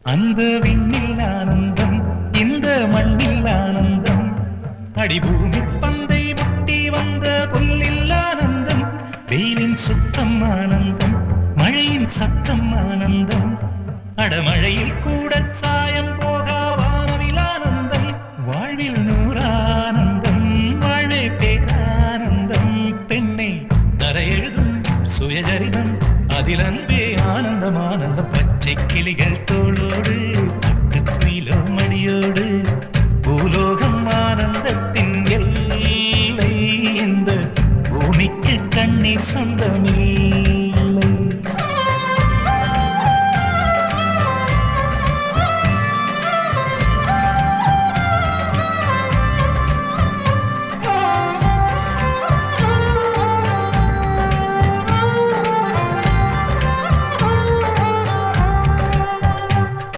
அந்த விண்ணில் ஆனந்தம் இந்த மண்ணில் ஆனந்தம் அடிபூமி பந்தை முட்டி வந்த புல்லில் ஆனந்தம் வெயிலின் சுத்தம் ஆனந்தம் மழையின் சத்தம் ஆனந்தம் அடமழையில் கூட சாயம் போகா வானவில் ஆனந்தம் வாழ்வில் நூறானந்தம் வாழ்வே பேரானந்தம் பெண்ணை தரையெழுதும் சுயஜரிதம் அதில் அன்பே ஆனந்தம் ஆனந்தம் பச்சை கிளிகள்